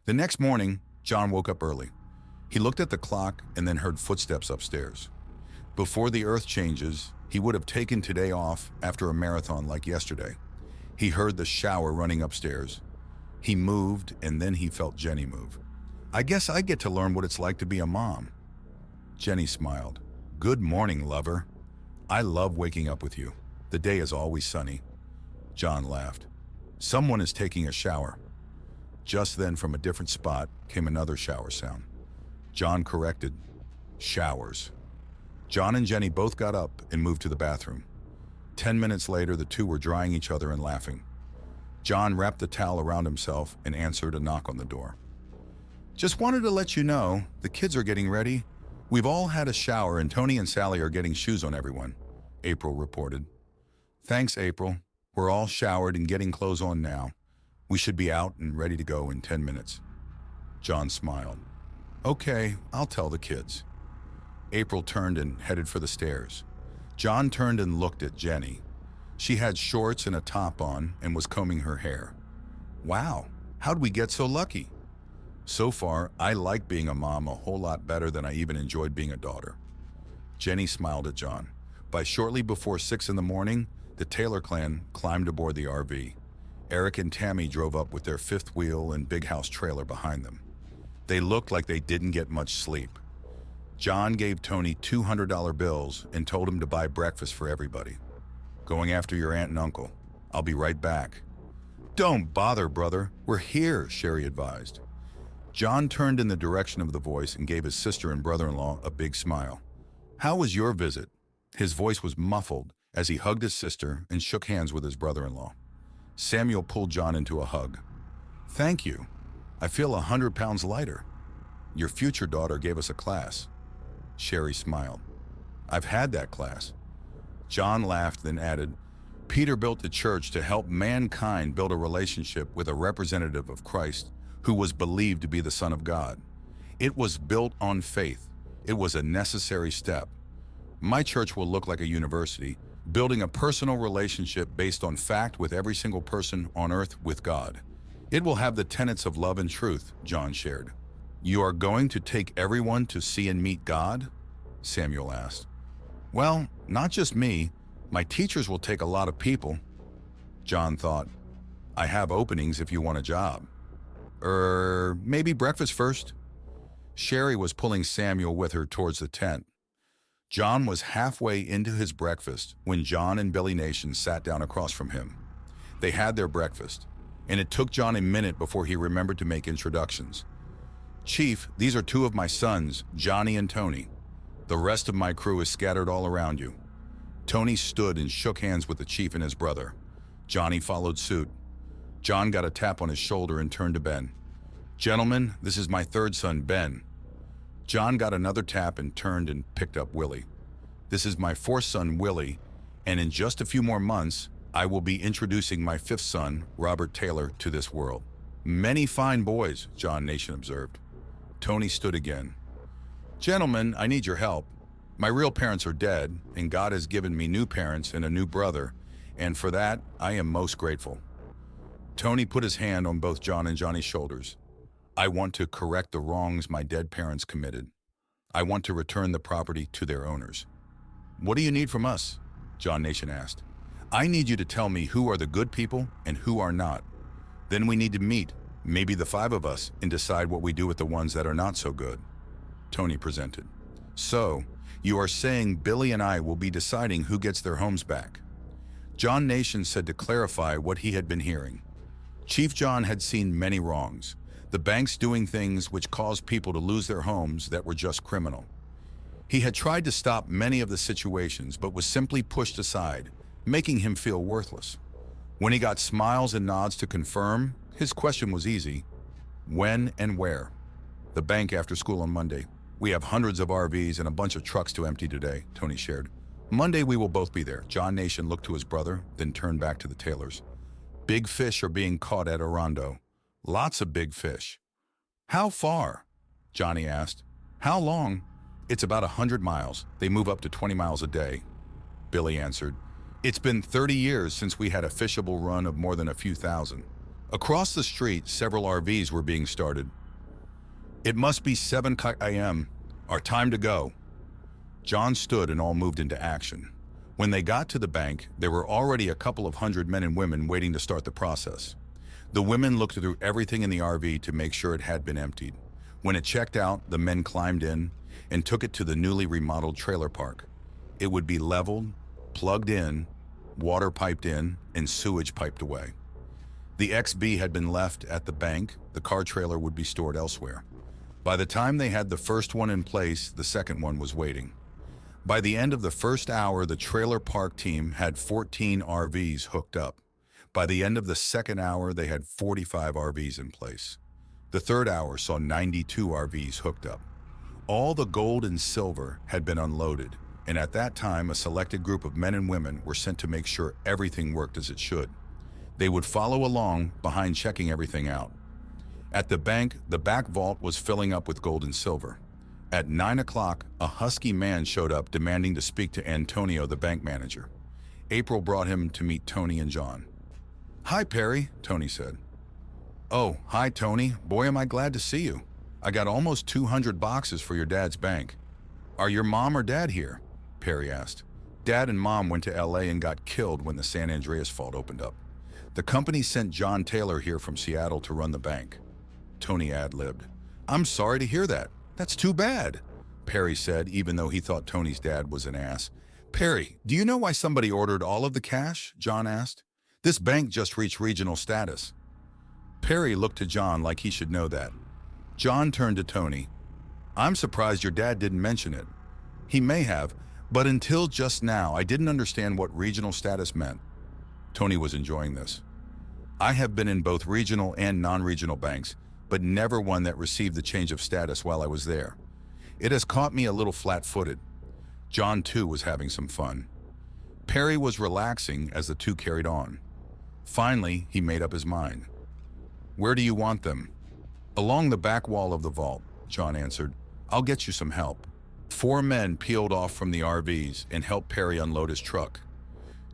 The next morning, John woke up early. He looked at the clock and then heard footsteps upstairs. Before the earth changes, he would have taken today off after a marathon like yesterday. He heard the shower running upstairs. He moved, and then he felt Jenny move. "I guess I get to learn what it's like to be a mom." Jenny smiled. "Good morning, lover. I love waking up with you. The day is always sunny." John laughed. "Someone is taking a shower." Just then, from a different spot, came another shower sound. John corrected, "Showers." John and Jenny both got up and moved to the bathroom. 10 minutes later, the two were drying each other and laughing. John wrapped the towel around himself and answered a knock on the door. "Just wanted to let you know, the kids are getting ready. We've all had a shower and Tony and Sally are getting shoes on everyone," April reported. "Thanks, April. We're all showered and getting clothes on now. We should be out and ready to go in 10 minutes. John smiled. "Okay, I'll tell the kids." April turned and headed for the stairs. John turned and looked at Jenny. She had shorts and a top on and was combing her hair. "Wow, how'd we get so lucky?" "So far, I like being a mom a whole lot better than I even enjoyed being a daughter." Jenny smiled at John. By shortly before 6 in the morning, the Taylor clan climbed aboard the RV. Eric and Tammy drove up with their fifth wheel and big house trailer behind them. They looked like they didn't get much sleep. John gave Tony $200 bills and told him to buy breakfast for everybody. "Going after your aunt and uncle. I'll be right back." "Don't bother, brother. We're here," Sherry advised. John turned in the direction of the voice and gave his sister and brother-in-law a big smile. "How was your visit?" His voice was muffled as he hugged his sister and shook hands with his brother-in-law. Samuel pulled John into a hug. "Thank you. I feel 100 pounds lighter. Your future daughter gave us a class." Sherry smiled. "I've had that class." John laughed, then added, "Peter built the church to help mankind build a relationship with a representative of Christ who was believed to be the Son of God. It was built on faith. It was a necessary step. My church will look like a university, building a personal relationship based on fact with every single person on earth with God. It will have the tenets of love and truth," John shared. "You are going to take everyone to see and meet God?" Samuel asked. "Well, not just me. My teachers will take a lot of people." John thought, "I have openings if you want a job." Maybe breakfast first?" Sherry was pulling Samuel with her towards the tent. John was halfway into his breakfast when John and Billy Nation sat down across from him. They had their breakfast, and it took John a minute before he remembered to make introductions. "Chief, these are two of my sons, Johnny and Tony. The rest of my crew is scattered all around you." Tony stood and shook hands with the chief and his brother. Johnny followed suit. John got a tap on his shoulder and turned to Ben. "Gentlemen, this is my third son, Ben." John got another tap and turned and picked up Willie. "This is my fourth son, Willie, and in just a few more months, I will be introducing my fifth son, Robert Taylor, to this world." "Many fine boys," John Nation observed. Tony stood again. "Gentlemen, I need your help. My real parents are dead, and God has given me new parents and a new brother, and for that, I am most grateful." Tony put his hand on both John and Johnny's shoulders. "I want to correct the wrongs my dead parents committed. I want to return the property to their owners." "What do you need from us?" John Nation asked. "I need you to tell me who are the good people and who are not. Then we need to meet, maybe the 5 of us, and decide what we do with the ones that are not so good." Tony presented. "So, you are saying Billy and I will be deciding who gets their homes back?" John Nation said to clarify what he had been hearing. Chief John had seen many wrongs. The banks doing things which caused people to lose their homes that were just criminal. He had tried to stop many of the situations but was simply pushed aside, making him feel worthless. When he got smiles and nods to confirm, his question was easy. When and where? "The bank after school on Monday. We have hundreds of RVs and a bunch of trucks to empty today," Tony shared. "Monday we will both be there." John Nation looked to his brother, then turned back to the Taylors. "Big fish are being caught at Orondo. Lots of big fish." "How far?" Johnny asked. "How long?" "It's about 100 miles. They move up to 20 miles a day." Billy answered. "It's been 30 years since we had a fishable run of more than a few thousand." Across the street, several RVs were being started. "It must be 7 a.m. Our time to go." John stood and all moved into action. When they got to the bank, there were already a couple of hundred men and women waiting to start the process. The women looked through everything in the RV to make sure it had been emptied. When it checked out, the men climbed in and took it to the newly remodeled trailer park. It would be leveled, plugged in, water piped in, and sewage piped away. The XB had been left at the bank. The car trailer would be stored elsewhere. By the time they had the first one in place, the second one was waiting. By the end of the first hour, the trailer park team had 14 RVs hooked up. By the end of the second hour, they had 45 RVs in place. The third hour saw 92 RVs hooked up. All the gold and silver had been unloaded, and at that time, a selected group of men and women were sent to make sure everything worked as it should. They would follow along behind checking everything out. At the bank, the back vault was filling up with gold and silver. At 9 o'clock, a husky man showed up demanding to speak to Antonio, the bank manager. April brought him to meet Tony and John. "Hi, Perry," Tony said. "Oh, hi, Tony. Boy, am I glad to see you. I got almost 200 boxes for your dad's bank." "Are your mom or dad here?" Perry asked. "Dad and Mom went to LA and got killed when the San Andreas fault opened up. The company sent John Taylor here from Seattle to run the bank." Tony ad-libbed. "I'm sorry to hear that. That's too bad," Perry said, even though he thought Tony's dad was an ass. "Perry, do you know why somebody ordered all of the cash?" John asked. "This bank just reached regional status." Perry looked to John like he should know that. John turned to Tony. "I'm surprised your dad didn't mention it. He may have, but until just now, I didn't understand what regional status meant." Tony was enjoying this. "I have been in both regional and non-regional banks, but never one that received the change of status while I was there. It has caught me a little flat-footed." John, too, was having some fun. Perry was relaxing as the two carried on. Finally, he made up his mind. "Where do you want them?" "Along the back wall of the vault," John answered. "I'll get you some help." 4 men peeled off from the RVs and helped Perry unload his truck.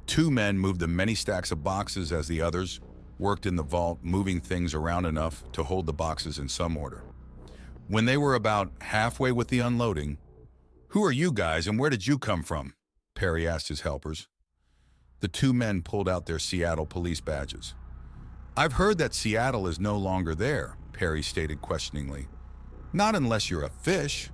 2 men moved the many stacks of boxes as the others worked in the vault, moving things around enough to hold the boxes in some order. When they were about halfway with the unloading, "Who are you guys and where did you come from?" Perry asked his helpers. The 2 men pulled out their Seattle police badges. "I've heard that Seattle is no longer there," Perry stated questioningly. "Not unless you're a fish,"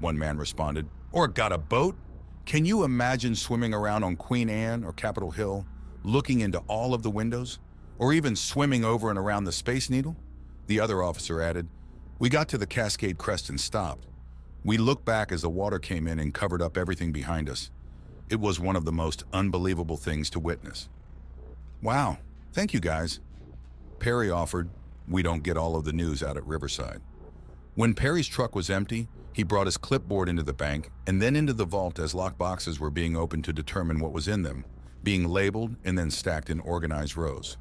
one man responded. "Or got a boat? Can you imagine swimming around on Queen Anne or Capitol Hill, looking into all of the windows? Or even swimming over and around the Space Needle?" The other officer added, "We got to the Cascade Crest and stopped. We looked back as the water came in and covered up everything behind us. It was one of the most unbelievable things to witness." "Wow, thank you guys." Perry offered. "We don't get all of the news out at Riverside." When Perry's truck was empty, he brought his clipboard into the bank and then into the vault as locked boxes were being opened to determine what was in them, being labeled and then stacked in organized rows.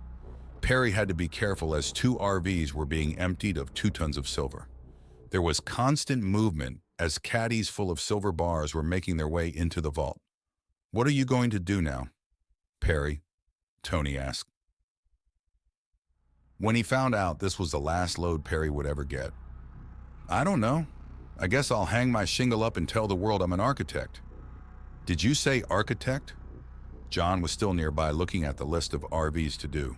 Perry had to be careful as 2 RVs were being emptied of 2 tons of silver. There was constant movement as caddies full of silver bars were making their way into the vault. "What are you going to do now, Perry?" Tony asked. When he found out this was the last load Perry would ever get. "I don't know. I guess I'll hang my shingle up and tell the world I'm an architect." "Did you say architect?" John was still nearby looking at the list of RVs to do.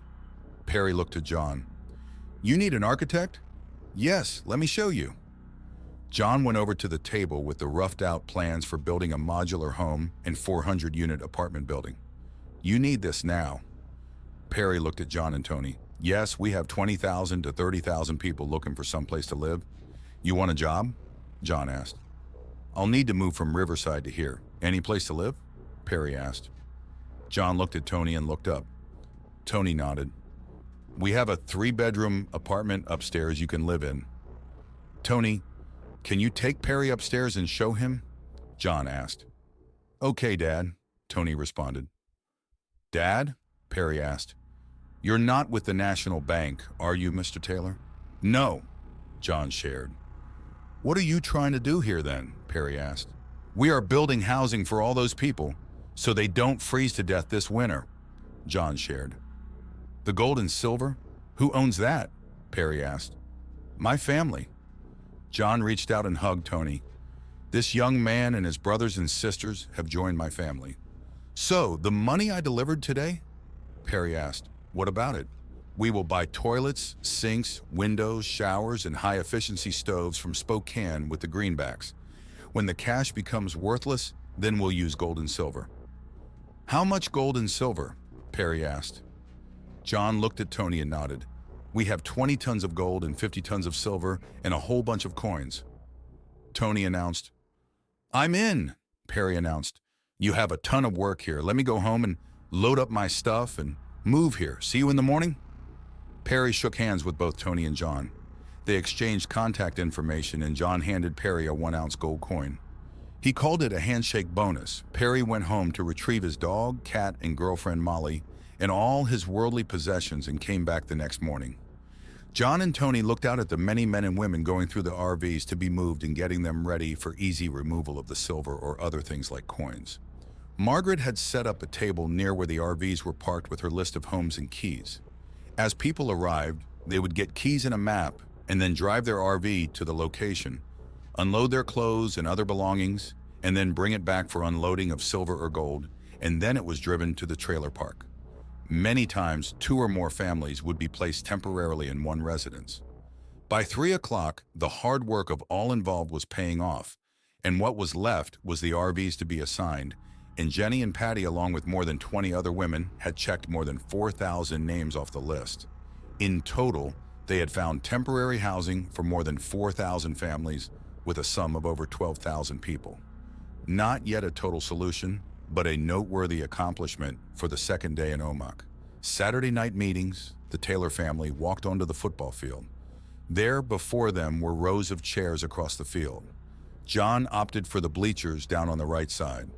Perry looked to John. "You need an architect?" "Yes, let me show you." John went over to the table with the roughed-out plans for building a modular home and 400-unit apartment building. "You need this now." Perry looked at John and Tony. "Yes, we have 20,000 to 30,000 people looking for someplace to live. You want a job?" John asked. "I'll need to move from Riverside to here. Any place to live?" Perry asked. John looked at Tony and looked up. Tony nodded. "We have a 3-bedroom apartment upstairs you can live in." "Tony, can you take Perry upstairs and show him?" John asked. "Okay, Dad," Tony responded. "Dad?" Perry asked. "You're not with the National Bank, are you, Mr. Taylor?" "No," John shared. "What are you trying to do here then?" Perry asked. "We are building housing for all those people so they don't freeze to death this winter," John shared. "The gold and silver? Who owns that? Perry asked. My family. John reached out and hugged Tony. This young man and his brothers and sisters have joined my family. So, the money I delivered today? Perry asked. What about it? We will buy toilets, sinks, windows, showers, and high-efficiency stoves from Spokane with the greenbacks. When the cash becomes worthless, then we'll use gold and silver. How much gold and silver? Perry asked. John looked at Tony and nodded. We have 20 tons of gold and 50 tons of silver and a whole bunch of coins. Tony announced. I'm in, Perry announced. You have a ton of work here. Let me go home and load up my stuff and move here. See you in the morning? Perry shook hands with both Tony and John. They exchanged contact information and John handed Perry a 1-ounce gold coin. He called it a handshake bonus. Perry went home to retrieve his dog, cat, and girlfriend Molly and all his worldly possessions and came back the next morning. John and Tony looked out at the many men and women going through the RVs to be moved and getting them ready for easy removal of the silver or other things like coins. Margaret had set up a table near where the RVs were parked with her list of homes and keys. As people arrived, they would get keys and a map and then drive their RV to the location, unload their clothes and other belongings, and then bring it back for unloading of silver or gold, and then it was driven to the trailer park. Many times, 2 or more families would be placed temporarily in one residence. By 3 o'clock, the hard work of all involved was paying off, and what was left was the RVs to be assigned, and Jenny and Patty, along with more than 20 other women, had checked more than 4,000 names off the list. In total, they had found temporary housing for more than 4,000 families with a sum of over 12,000 people. Not yet a total solution, but a noteworthy accomplishment for the second day in Omak. Saturday night meetings, the Taylor family walked onto the football field. There before them were rows of chairs across the field. John opted for the bleachers down on the right side.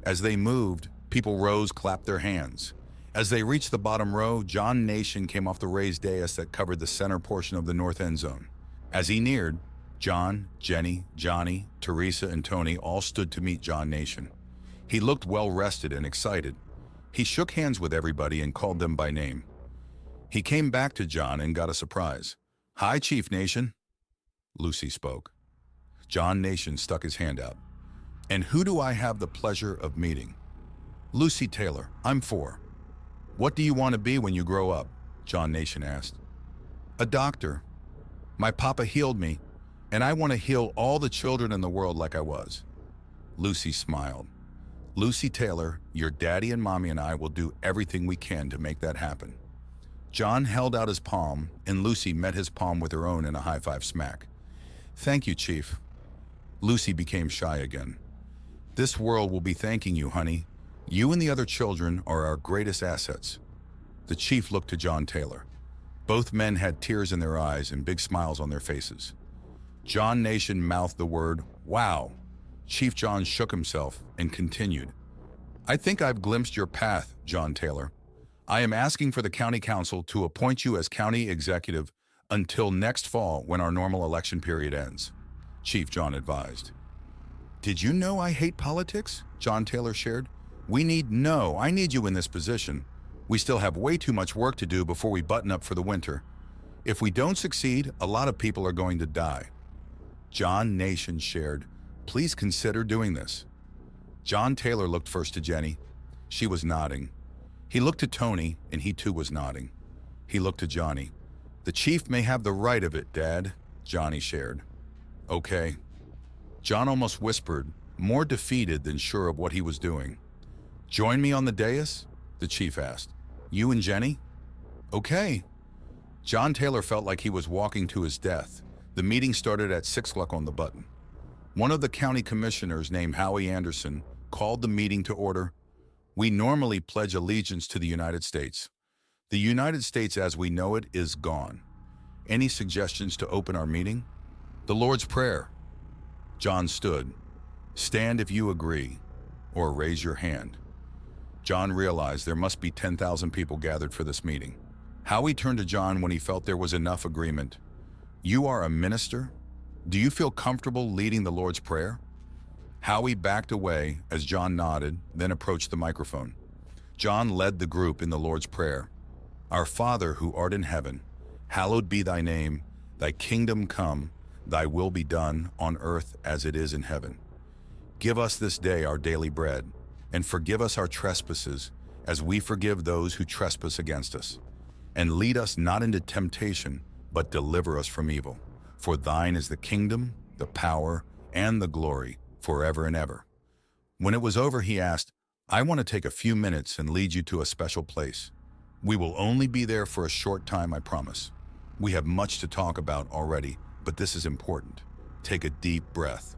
As they moved, people rose, clapped their hands. As they reached the bottom row, John Nation came off the raised dais that covered the center portion of the north end zone. As he neared, John, Jenny, Johnny, Teresa, and Tony all stood to meet John Nation. He looked well-rested and excited. He shook hands with everybody and called them by name. He came back to John and got a surprise. Hi, Chief Nation. Lucy spoke. John Nation stuck his hand out. And who do I have the pleasure of meeting? Lucy Taylor, I'm 4. What do you want to be when you grow up? John Nation asked. A doctor. My papa healed me, and I want to heal all the children in the world like I was. Lucy smiled. Lucy Taylor, your daddy and mommy and I will do everything we can to make that happen. John held out his palm, and Lucy met his palm with her own in a high-five smack. Thank you, Chief. Lucy became shy again. This world will be thanking you, honey. You and the other children are our greatest assets. The Chief looked to John Taylor. Both men had tears in their eyes and big smiles on their faces. John Nation mouthed the word, wow. Chief John shook himself and continued. I think I've glimpsed your path, John Taylor. I am asking for the county council to appoint you as county executive until next fall when our normal election period ends, Chief John advised. Did you know I hate politics? John Taylor shared. I need you in this position. We still have way too much work to do before we button up for the winter. If we don't succeed, a lot of people are going to die. John Nation shared. Please consider doing this. John Taylor looked first to Jenny. She was nodding. He looked to Tony, and he too was nodding. He looked to Johnny. The Chief may have the right of it, Dad, Johnny shared. Okay. John almost whispered, more defeated than sure of what he was doing. Join me on the dais? The Chief asked. You and Jenny? Okay. John Taylor felt like he was walking to his death. The meeting started at 6 o'clock on the button. One of the county commissioners named Howie Anderson called the meeting to order. We normally pledge allegiance to the United States. The United States as we know it is gone. Any suggestions to open our meeting? The Lord's Prayer. John stood. Stand if you agree, or raise your hand. John realized there must be 10,000 people gathered for this meeting. Howie turned to John when he felt there was enough agreement. You are a minister? Do you feel comfortable leading the Lord's Prayer? Howie backed away as John nodded, then approached the microphone. John led the group in the Lord's Prayer. Our Father who art in heaven, Hallowed be thy name, thy kingdom come, thy will be done on earth as it is in heaven. Give us this day our daily bread, and forgive us our trespasses, as we forgive those who trespass against us. And lead us not into temptation, but deliver us from evil. For thine is the kingdom, the power, and the glory, forever and ever. When it was over, he asked, I want to take a few minutes and lead you to a special place. We will only be there for a short time, I promise. We have much to talk about already, but this is important. Take a deep breath.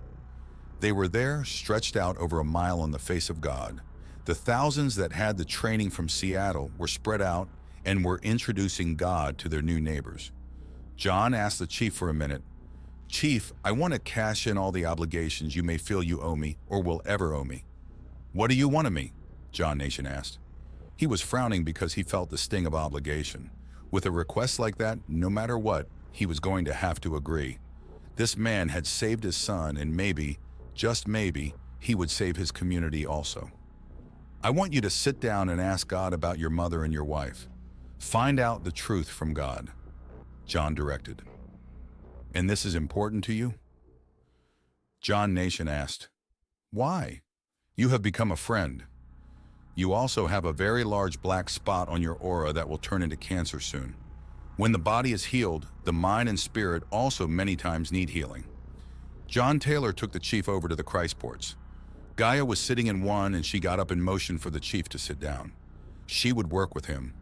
They were there, stretched out over a mile on the face of God. The thousands that had the training from Seattle were spread out and were introducing God to their new neighbors. John asked the chief for a minute. Chief, I want to cash in all the obligations you may feel you owe me or will ever owe me. What do you want of me? John Nation asked. He was frowning because he felt the sting of obligation. With a request like that, no matter what, he was going to have to agree. This man had saved his son, and maybe, just maybe, he would save his community also. I want you to sit down and ask God about your mother and your wife. Find out the truth from God, John directed. And this is important to you? John Nation asked. Why? You have become a friend. You also have a very large black spot on your aura that will turn into cancer soon. When the body is healed, the mind and spirit also many times need healing. John Taylor took the chief over to the Christports. Gaia was sitting in one, and she got up in motion for the chief to sit down. She would work with him.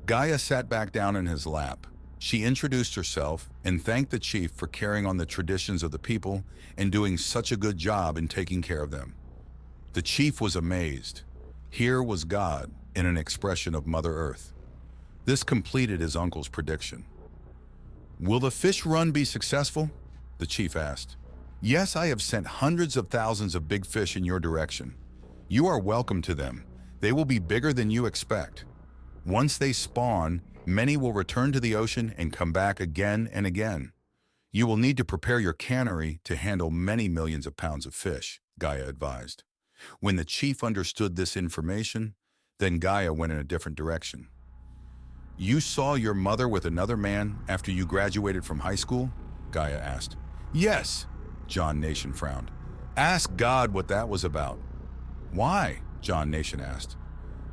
Gaia sat back down in his lap. She introduced herself and thanked the chief for carrying on the traditions of the people and doing such a good job in taking care of them. The chief was amazed. Here was God in an expression of Mother Earth. This completed his uncle's prediction. Will the fish run be successful? The chief asked. Yes, I have sent hundreds of thousands of big fish in your direction. You are welcome to them. They will be bigger than you expect. Once they spawn, many will return to the ocean and come back again and again. You will need to prepare your cannery to handle many millions of pounds of fish, Gaia advised. When the chief understood this information, then Gaia went in a different direction. You saw your mother with another man after you graduated from high school? Gaia asked. Yes, John Nation frowned. Ask God what that was about. Why? John Nation asked.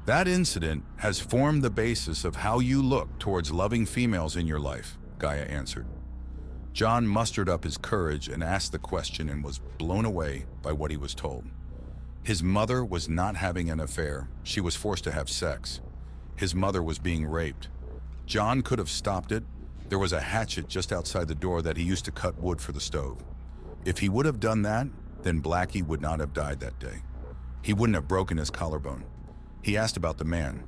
That incident has formed the basis of how you look towards loving females in your life, Gaia answered. John mustered up his courage and asked the question and was blown away by what he was told. His mother was not having an affair. She was forced to have sex. His mother was being raped. John could have stopped it. There was a hatchet just outside the door that he used to cut wood for the stove. If he would have done that, then Blackie would not have died that day. He wouldn't have broken his collarbone. He asked about the man.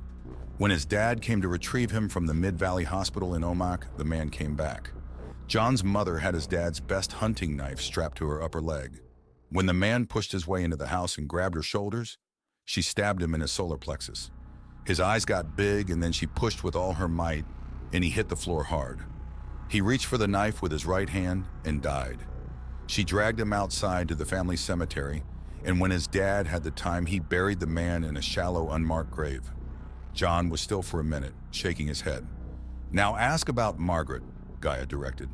When his dad came to retrieve him from the Mid-Valley Hospital in Omak, the man came back. John's mother had his dad's best hunting knife strapped to her upper leg. When the man pushed his way into the house and grabbed her shoulders, she stabbed him in his solar plexus. His eyes got big, and then she pushed with all her might, and he hit the floor hard. He reached for the knife with his right hand and died. She dragged him outside to the family cemetery, and when his dad had the time, he buried the man in a shallow, unmarked grave. John was still for a minute, shaking his head. Now ask about Margaret, Gaia directed.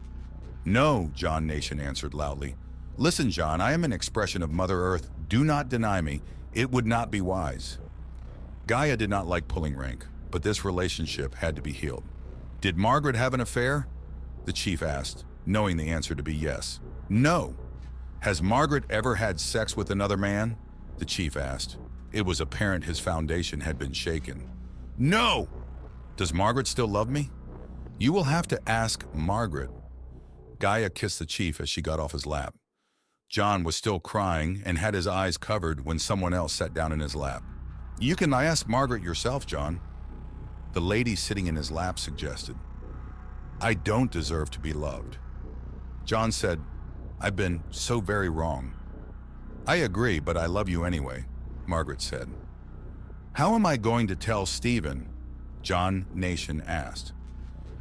No, John Nation answered loudly. Listen, John, I am an expression of Mother Earth. Do not deny me. It would not be wise. Gaia did not like pulling rank, but this relationship had to be healed. Did Margaret have an affair? The chief asked, knowing the answer to be yes. No. Has Margaret ever had sex with another man? The chief asked. It was apparent his foundation had been shaken. No! Does Margaret still love me? You will have to ask Margaret. Gaia kissed the chief as she got off his lap. John was still crying and had his eyes covered when someone else sat down in his lap. You can ask Margaret yourself, John. The lady sitting in his lap suggested. I don't deserve to be loved. John said, I've been so very wrong. I agree, but I love you anyway, Margaret said. How am I going to tell Stephen? John Nation asked.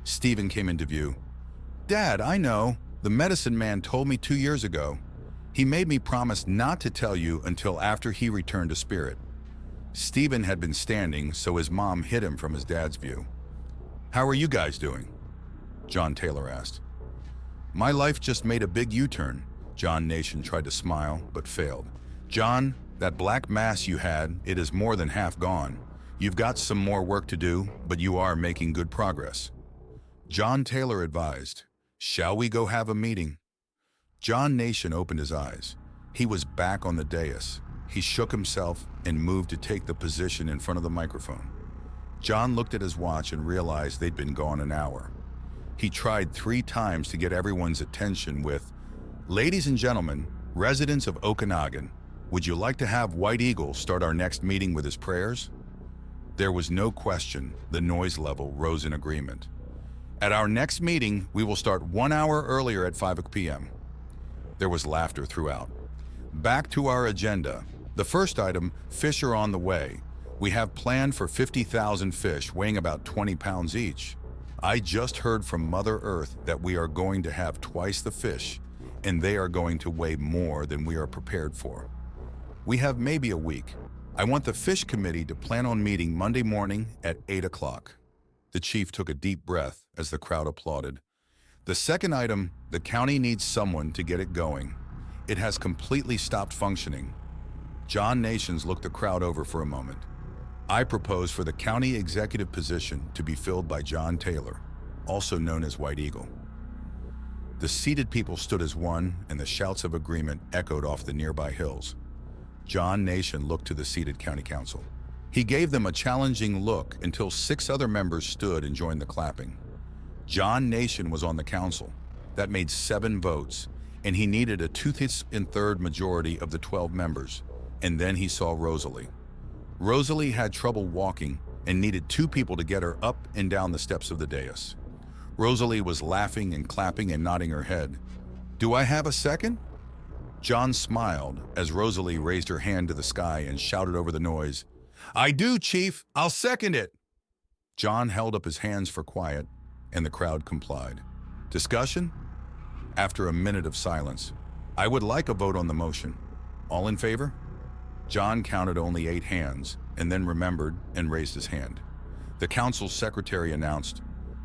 Stephen came into view. Dad, I know. The medicine man told me 2 years ago. He made me promise not to tell you until after he returned to spirit. Stephen had been standing, so his mom hid him from his dad's view. How are you guys doing? John Taylor asked. My life just made a big U-turn. John Nation tried to smile, but failed. John, that black mass you had, it is more than half gone. You've got some more work to do, but you are making good progress. John Taylor advised, shall we go have a meeting? John Nation opened his eyes. He was back on the dais. He shook himself and moved to take the position in front of the microphone. John looked at his watch and realized they'd been gone an hour. He tried 3 times to get everyone's attention with, ladies and gentlemen, residents of Okanagan, would you like to have White Eagle start our next meeting with his prayers? There was no question. The noise level rose in agreement. At our next meeting, we will start 1 hour earlier at 5 p.m. There was laughter throughout. Back to our agenda. The first item, fish are on the way. We have planned for 50,000 fish weighing about 20 pounds each. I just heard from Mother Earth that we are going to have twice the fish, and they are going to weigh more than we are prepared for. We have maybe a week. I want the fish committee to plan on meeting Monday morning at 8 o'clock. The chief took a deep breath as the crowd applauded. The second item, the county needs someone to get it going. It has completely stopped functioning. John Nations looked the crowd over for a moment. I propose for the county executive position to be filled by John Taylor, also known as White Eagle. The seated people stood as one, and the shouts of agreement echoed off the nearby hills. John Nation looked to the seated county council. He gave them a challenging look until 6 other members stood and joined the clapping. John Nation was on the council. That made 7 votes, and he needed a 2/3 majority of the 12 members. And then he saw Rosalie. Rosalie had trouble walking and needed 2 people to get her up and down the steps of the dais. Rosalie was laughing and clapping and nodding her head. Do I have a second? John smiled as Rosalie raised her hand to the sky and shouted over the noise, I do, Chief. I'll second it. John held up his hands for quiet, and the crowd complied. Discussion? After a minute of silence, I would like a vote on the motion. All in favor? John counted only 8 hands, and then remembered and raised his hand. The council's secretary announced,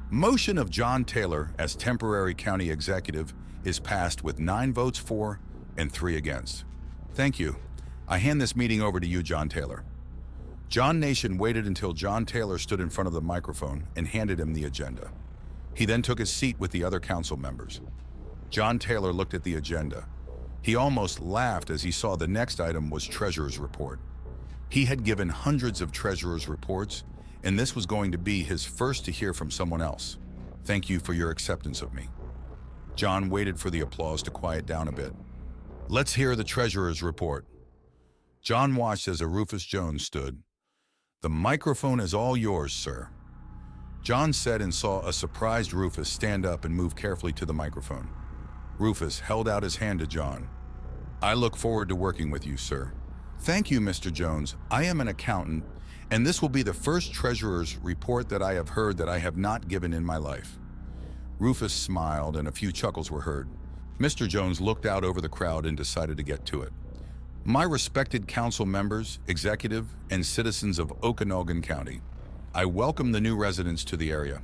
Motion of John Taylor as temporary county executive is passed with 9 votes for and 3 against. Thank you. I hand this meeting over to you, John Taylor. John Nation waited until John Taylor stood in front of the microphone and handed him the agenda. He then took his seat with the other council members. John Taylor looked at the agenda. He almost laughed as he saw the next item was Treasurer's Report. He had given hundreds of Treasurer's Reports, and this was going to be his first to hear from someone else. Thank you for your acceptance of me. John waited for the applause to quiet down a bit. Let's hear the Treasurer's Report. John watched as a Rufus Jones stood. The microphone is all yours, sir. John said and saw a surprised Rufus stand up and move carefully to the microphone. Rufus held out his hand to John. I look forward to working with you, sir. Thank you, Mr. Jones. I am an accountant, and this will be the first Treasurer's Report that I have heard that I have not given in my life. Rufus smiled and a few chuckles were heard. Mr. Jones looked out over the crowd and decided to get to it. My respected council members, executive, and citizens of Okanagan County, I welcome the new residents to the area.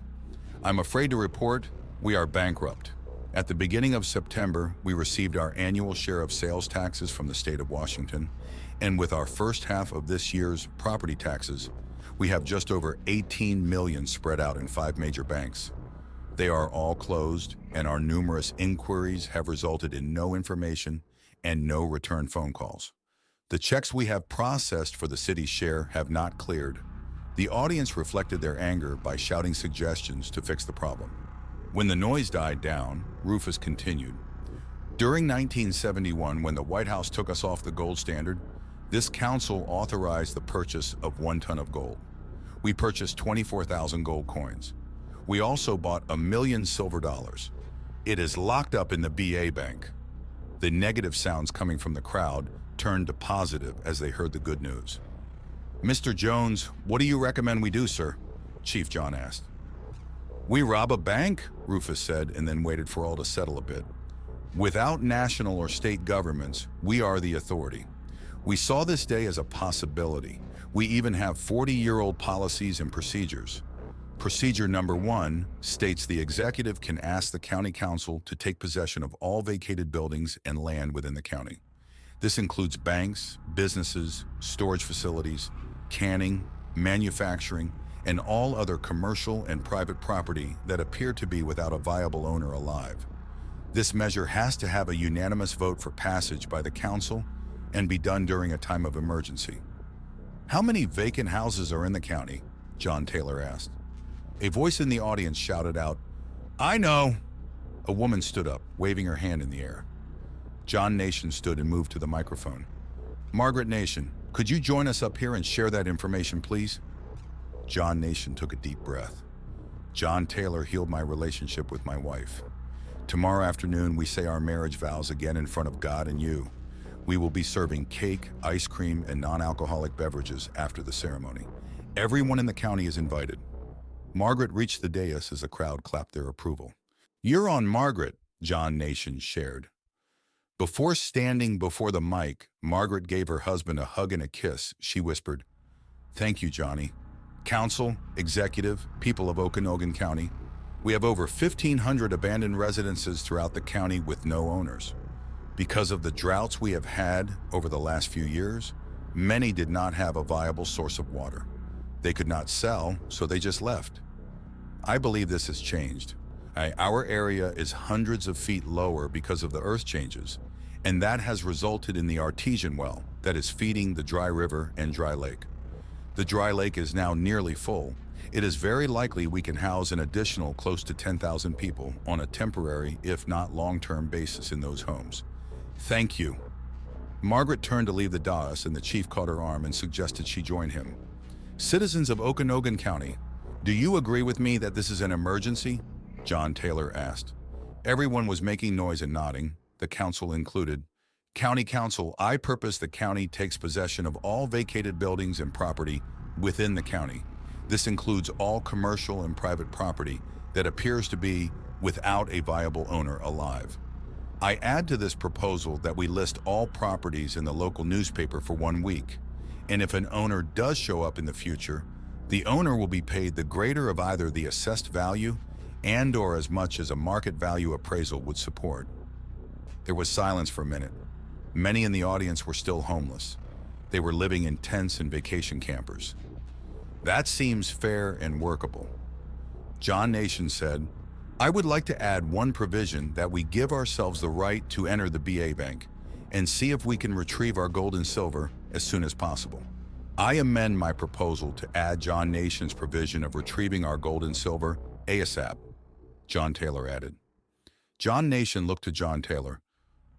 I'm afraid to report we are bankrupt. At the beginning of September, we received our annual share of sales taxes from the state of Washington, and with our first half of this year's property taxes, we have just over 18 million spread out in 5 major banks. They are all closed, and our numerous inquiries have resulted in no information and no return phone calls. The checks we have processed for the city's share have not cleared. The audience reflected their anger by shouting suggestions to fix the problem. When the noise died down, Rufus continued. During 1971, when the White House took us off the gold standard, this council authorized the purchase of 1 ton of gold. We purchased 24,000 gold coins. We also bought 1 million silver dollars. It is locked up in the BA Bank. The negative sounds coming from the crowd turned to positive as they heard the good news. Mr. Jones, what do you recommend we do, sir? Chief John asked. We rob a bank, Rufus said, and then waited for all to settle a bit. Without national or state governments, we are the authority. We saw this day as a possibility. We even have 40-year-old policies and procedures. Procedure number 1 states the executive can ask the county council to take possession of all vacated buildings and land within the county. This includes banks, businesses, storage facilities, canning, manufacturing, and all other commercial and private property that appear to be without a viable owner alive. This measure has to have a unanimous vote for passage by the council and be done during a time of emergency. "How many vacant houses are in the county?" John Taylor asked. A voice in the audience shouted out, "I know!" A woman stood up, waving her hand in the air. John Nation stood and moved to the microphone. "Margaret Nation, could you join us up here and share that information, please?" John Nation took a deep breath. "John Taylor healed my relationship with my wife. Tomorrow afternoon, we say our marriage vows again in front of God and you. We will be serving cake, ice cream, and non-alcoholic beverages after the ceremony. Everyone in the county is invited." Margaret reached the dais as the crowd clapped their approval. "You're on, Margaret," John Nation shared. Before standing before the mic, Margaret gave her husband a hug and a kiss. She whispered, "Thank you, Johnny. Council, executive, people of Okanogan County, we have over 1,500 abandoned residences throughout the county with no owners. Because of the droughts we have had over the last few years, many did not have a viable source of water. They could not sell, so they just left. I believe this has changed. Our area is hundreds of feet lower because of the earth changes, and that has resulted in the artesian well that is feeding the dry river and dry lake. The dry lake is now nearly full. It is very likely we can house an additional close to 10,000 people on a temporary, if not long-term basis in those homes. Thank you." Margaret turned to leave the dais, and the chief caught her arm and suggested she join him. "Citizens of Okanogan County, do you agree with me that this is an emergency?" John Taylor asked. Everyone was making noise and nodding, the council included. "County Council, I purpose the county takes possession of all vacated buildings and property within the county. This includes all commercial and private property that appears to be without a viable owner alive. I add to this proposal that we list all properties in the local newspaper for 1 week, and if an owner does show up in the future, the owner will be paid the greater of either the assessed value and/or as much as a market value appraisal would support." There was silence for a minute. Many in the audience were still homeless. They were living in tents and vacation campers. "That seems fair and workable." John Nation said, "I would like to add one provision that we give ourselves the right to enter the BA Bank and see if we can retrieve our gold and silver as soon as possible. I amend my proposal to add John Nation's provision of retrieving our gold and silver ASAP," John Taylor added. John Nation looked to John Taylor.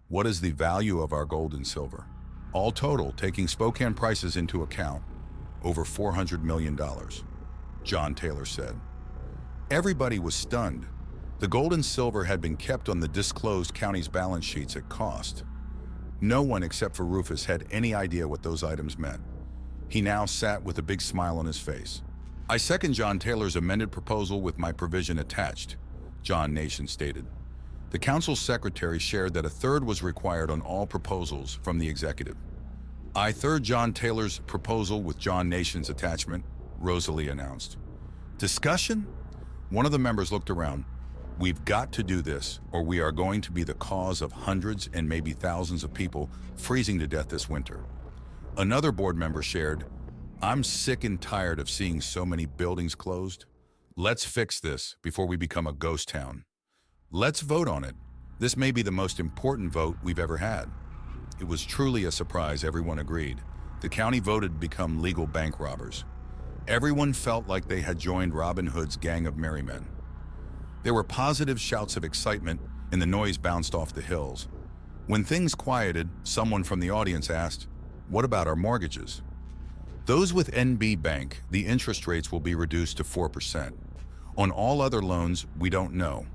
"What is the value of our gold and silver? All total, taking Spokane prices into account, over $400 million, John Taylor said. Everybody was stunned. The gold and silver had been kept on the disclosed county's balance sheets at cost. No one except for Rufus had any idea what those items meant. He now sat with a big smile on his face. "I second John Taylor's amended proposal with my provision attached," John Nation stated. The council secretary shared that a third was required on all proposals from the executive. "I third John Taylor's proposal with John Nation's attachment," Rosalie announced. "Discussion?" One of the members looked around. "We've got to do this, or we are going to be the cause of hundreds and maybe thousands of people freezing to death this winter." Another board member shared, "I'm sick and tired of seeing so many buildings closed. Let's fix this before we become a ghost town. Let's vote on it. This may be the most important vote we've ever had." It was truly a surprise, everyone agreed. The county voted to become legal bank robbers. Everyone felt like they had joined Robin Hood's gang of merry men. There were positive shouts of excitement, and the noise bounced off the hills. When things quieted, someone from the audience asked, "What about our mortgages?" "Those with NB Bank, the interest rates will be reduced to 4%. On all other loans, we don't know.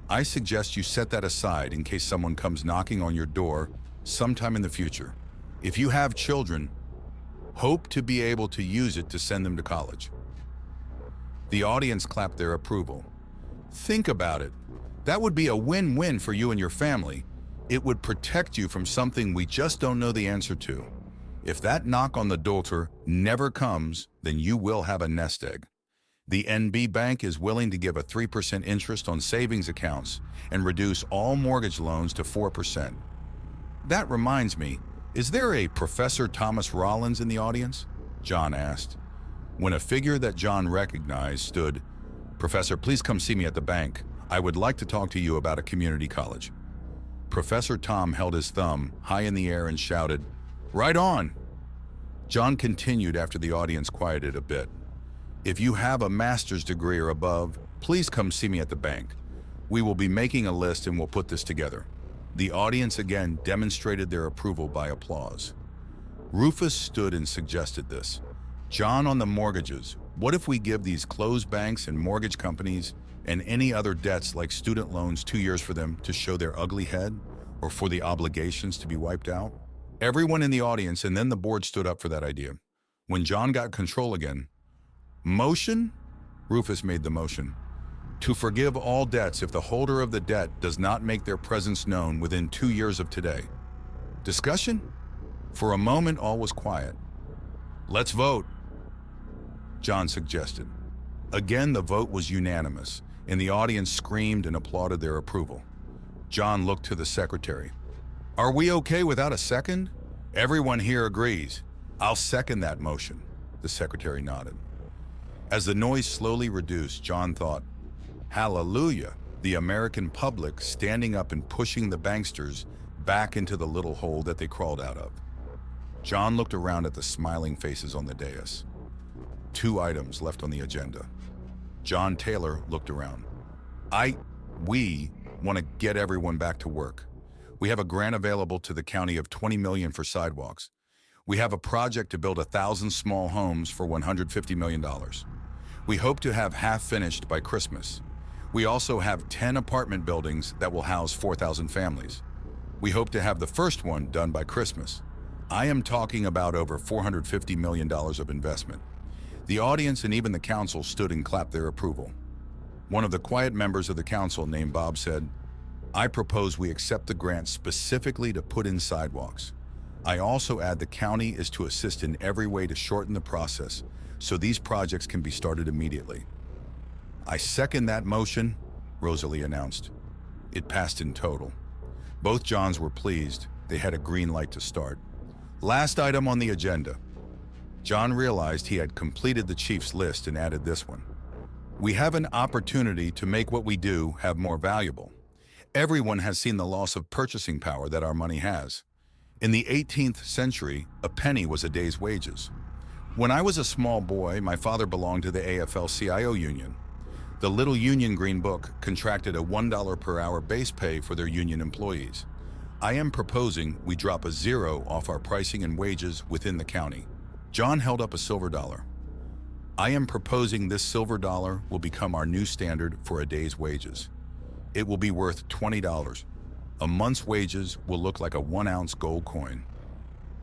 I suggest you set that aside in case someone comes knocking on your door sometime in the future. If you have children, hope to be able to use it to send them to college." The audience clapped their approval. "Think about it. That would be a win-win for you and your family. It would protect you from something we just don't know the answer to. If that knock on the door never comes, then you will have a nest egg. The NB Bank is willing to give a 3% interest on savings accounts and reduce all mortgage loans to 4%. That reminds me, is there a Professor Thomas Rollins in the audience? John asked. When a figure that John recognized stood, "Professor, please come see me at the bank. I would like to talk to you about a community college." Professor Tom held his thumb high in the air and shouted, "Right on!" John continued after the audience quieted a bit. "If you have a master's degree or above, please come see me at the bank. We will be making a list and we'll put this together." The audience again demonstrated their approval by applause. Rufus stood and suggested this. "John, on the mortgages, what if we give these closed banks and mortgage companies and any other debts like student loans 2 years for them to show their ugly head, or for the obligations to be wiped out?" Everyone in the audience and then the board stood up for that idea. When John got control again, "Motion?" Rufus made the motion. "To forgive all debts if the holder of the debt does not make their presence known within 2 years of today." Discussion? For a moment, all was quiet. "Let's vote," John suggested. Again, the vote was unanimous, and the audience screamed and applauded their approval. John looked to the secretary. "Are we okay without a second?" "Everyone here agrees. I'll second that motion," the secretary nodded. As the noise slowly reduced, John thought, "Hallelujah, the American public standing up and pushing the banksters back into the little hole that they crawled out of." John looked around at the smiling faces on the dais. 2 items left on the agenda. John Taylor looked around. We want to get everyone back to work. We have a grant available to the county of $20 million for sidewalks. We have a project to build 1,000 small homes for $150 million. We hope to have half finished by Christmas. We also have 10 apartment buildings that will house 4,000 families. We hope to have the first one done by Christmas. I am talking about over $450 million of investment. The audience and even the council stood and clapped their approval. One of the quiet members of the council, named Bob, said, "I propose we accept the grant specifically to put in sidewalks. I also add the county is to assist in every way to shorten the process so these projects can be started immediately." "I second that motion," Rosalie announced. It passed in total. Both Johns were pleased. They had a green light to start. Last item on the agenda. John realized he had completed the chief's list and added this one. "We have an opportunity to make what we do have more valuable. Everyone has seen the loss of purchasing power that our money has. In the 18th century, a penny was a day's wages. When I was a small boy, my father belonged to the AFL-CIO union. The Little Union Green Book contracted a $1 per hour base pay for their union employees. I am proposing we drop a 0 off our pricing and wages within the county." John held up a silver dollar. "I am proposing this silver dollar will become our new standard for a day's wages. It will be worth $20. A month's wages will look like a 1-ounce gold coin."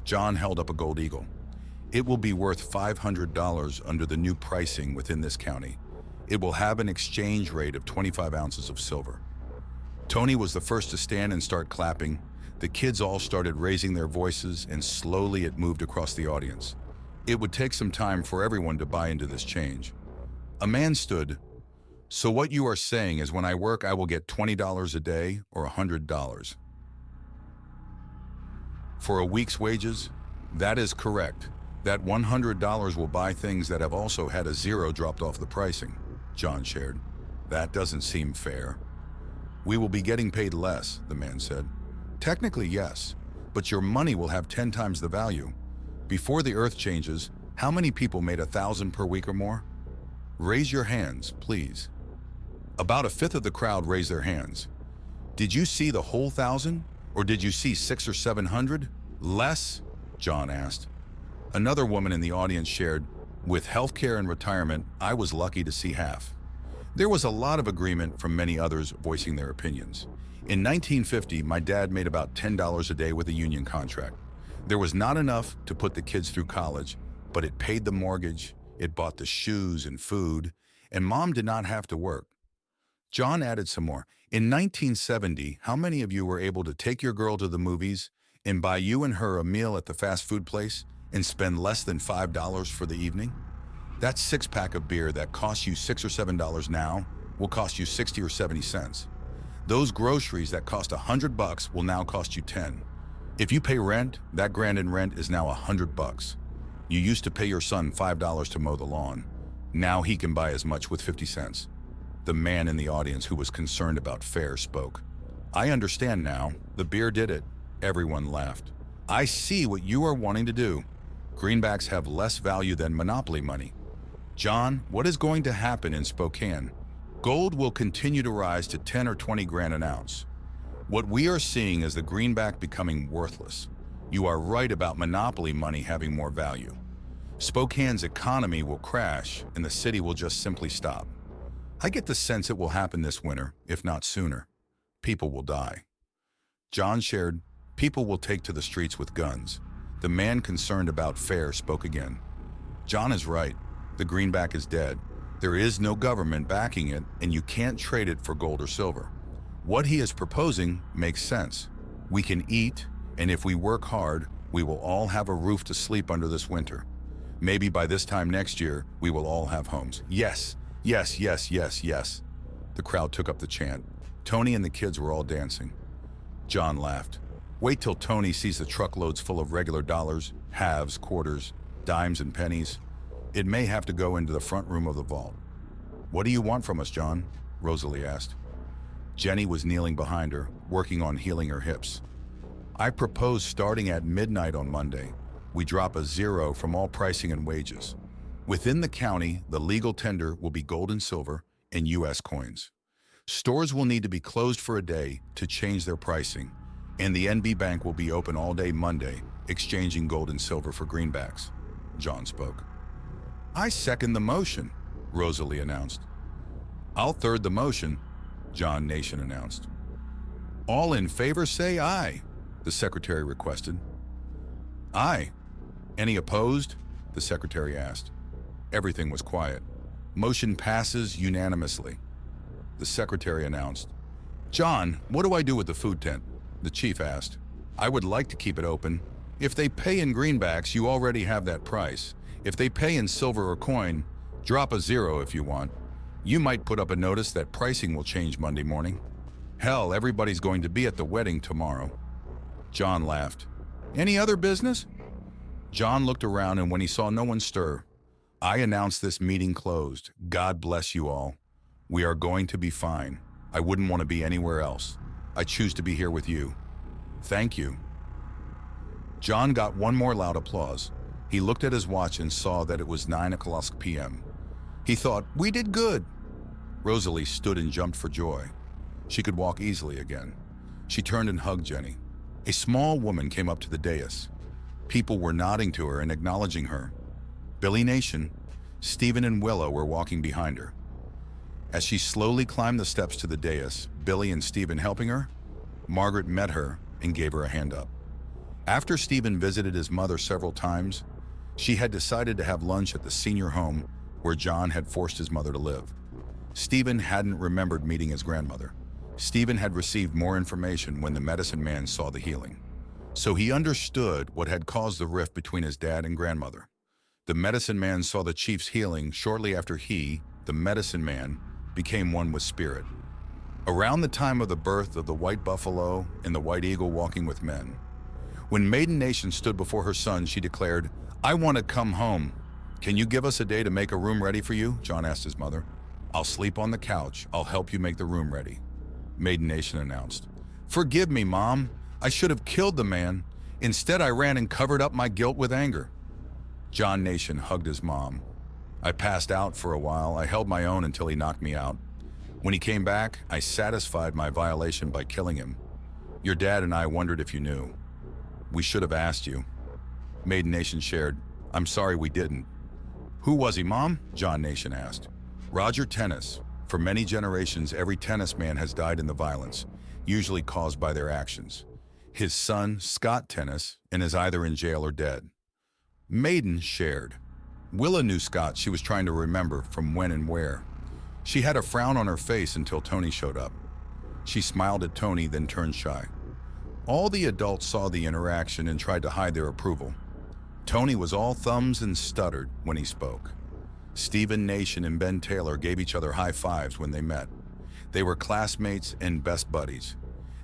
John held up a gold eagle. "It will be worth $500 under the new pricing within this county. It will have an exchange rate of 25 ounces of silver." Tony was the first to stand and start clapping. The kids all started raising their voices, and slowly it moved across the audience. It would take some time for everyone to buy into this change. A man stood. "So what you are saying is when I work, I will get $20 a day or $100? For a week's wages?" "That is correct. That $100 will buy things that have also had a 0 dropped off the pricing," John shared. "That doesn't seem fair." "We will be getting paid less," the man said. "Technically, yes, but your money will have 10 times the value. Before the earth changes, how many people made 1,000 per week or more? Raise your hands, please." About a fifth of the crowd raised their hands. "Did you see the whole 1,000, or did you see 600 or 700? Less?" John asked. Another woman in the audience shared, "With healthcare and retirement, I was lucky to see half." There was a lot of agreement from many others voicing their opinions. In 1950, my dad made about $10 a day with a union contract. There was not enough to put the kids through college, but it paid the mortgage, it bought the shoes and food, and Mom did not have to work. John added some more. In 1970, how many of you were able to take your girl to the movies and buy you and her a meal at the fast food place and spend less than $5 for the evening? That six-pack of beer that costs you $6 or $7 now will cost you 60 or 70 cents. Those groceries that cost $100 will now cost you 10. If you pay rent, that grand in rent is now $100. You used to pay your son $5 to mow the lawn. Now he can buy as much with 50 cents. The man in the audience who was concerned about fare spoke. I understand now. The beer did it. Everyone laughed. I see what you are wanting to do. Greenbacks have less value than monopoly money. John, what is going to happen in Spokane? Gold will continue to rise to 10 or 20 grand an ounce. What we are seeing is the greenback becoming worthless. You are right about monopoly money having more value. Spokane's economy will crash and the city will just simply stop. I get the sense it will happen this winter, if not sooner. People will die. John shared, people will take to the streets with guns. The man concerned about fare spoke again. John is right. The greenback is dead. There is no government backing it, and you can't trade it for gold or silver. What he is proposing makes sense. We can eat, and if we work hard, we will all have a roof to sleep under this winter. Maybe by this time next year, we will all have homes. Yes, yes, yes, yes, yes. The crowd took up the chant. Tony and the kids were all dancing. John laughed. Wait till Tony sees the truckloads full of regular dollars, halves, quarters, dimes, and pennies. It may have to go into the front room of the vault. What do you want from us, John? Rosalie asked. Jenny was kneeling behind her, working on healing her hips. I propose starting at midnight on Monday, we drop a zero from all pricing and wages. Within the county, the legal tender will be gold and silver and U.S. coins. Stores will need to be closed for a day to change their pricing, and the NB Bank will be open all day Monday, exchanging gold and silver for greenbacks. John spoke. I second the motion, Rosalie announced. I'll third the motion, John Nation announced. All in favor say aye, the secretary requested. Aye. Any opposed? The secretary asked. Everything was quiet. Motion passes unanimously. The secretary announced. John, what do I do with the food tent? The chief asked. I would like to keep it open. If they pay in greenbacks, you already have that price. If they pay in silver or coin, drop a zero if you want. You might put up a notice that pricing will change Monday morning. Hell, everybody's going to be at the wedding tomorrow. John laughed. Any other business? John looked around, and when he saw no one stir, I announced this meeting closed. God bless you all. We are going to be fine. I wouldn't want to be anywhere else. I choose to be here with you. Thank you. John got one more loud applause. He looked at his watch and saw that it was 9:00 p.m. He thought, we did good. Rosalie stood and jumped for joy. She could walk easily again. She turned and hugged Jenny. A small woman came up to the dais. People were nodding to her and acknowledging her. Billy Nation, Stephen and Willow were walking behind her. As she slowly climbed the steps to the dais, Billy and Stephen helping her, Margaret met her and gave her a hand up. After Stephen visited his mother several times, she had decided to have lunch at the senior home where John had forced his mother to live. Stephen hadn't remembered meeting his grandmother. Stephen had received more information when the medicine man saw the healing. So he understood what had caused the rift between his dad and grandmother. The medicine man saw the chief's healing shortly after he, the medicine man, became one with spirit. Around the time of the birth of the white buffalo and the white eagle walking with men. When Maiden Nation stood before her son, she declared, I want to come home. Can you give us a day to make a room ready for you? John asked his mother. I'll sleep on the couch. I'll help you make the room ready. Maiden Nation announced. Forgive me, Mom. I should have killed the man. Instead, I ran and covered up my guilt with anger. John Nation hugged his mom. I passed out for a while. I held my own until he knocked me out. When he came back, I satisfied my violation by killing him. Your dad and I wondered if you knew. We should have asked you. Maiden Nation shared, I'm sorry we didn't. Who was he, Mom? John Nation asked. Roger Tennis. For many generations, every tennis man has died in the violence, usually caused by their actions. His son, Scott Tennis, is either in jail or dead. Maiden shared. Willa knew Scott. She was trying to remember from when and where. She had a frown on her face until Tony showed up. She smiled at Tony, then turned shy. All the adults saw the interaction and tried to hide their approval. Tony was all thumbs and stuttered when he spoke. Stephen Nation and Ben Taylor gave each other high fives when they met. They were classmates and best buddies.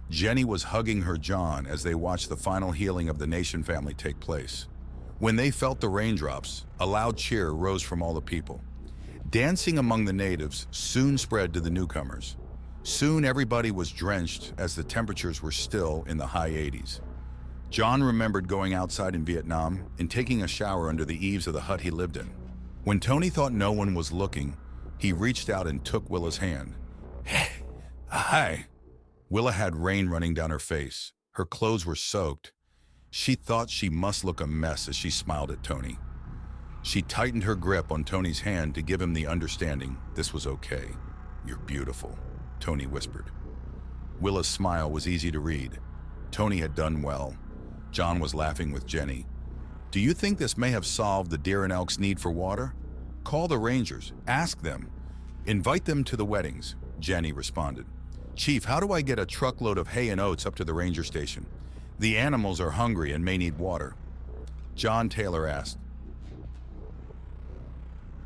Jenny was hugging her John as they watched the final healing of the Nation family take place. When they felt the raindrops, a loud cheer rose from all the people. Dancing among the natives soon spread to the newcomers. Soon everybody was drenched as the temperatures were still in the high 80s. John remembered going outside in Vietnam and taking a shower under the eaves of the hut he lived in. When Tony thought no one was looking, he reached out and took Willa's hand. "Hey, hi." Willa had rain running down her face. Her clothes were soaked. She thought she must look a mess as she smiled at Tony. She tightened her grip on Tony's hand to give him the understanding this was okay. "You're beautiful," Tony whispered. Willa's smile was easy to read. Tony had done well. John was laughing with Jenny. "Do you think this may have solved the deer and elk's need for water? Call the rangers, ask them. Invite them to the weddings," Jenny responded. "Chief, how do I get a truckload of hay and oats up to the ranger station? The animals are hungry and may need water." John Taylor asked,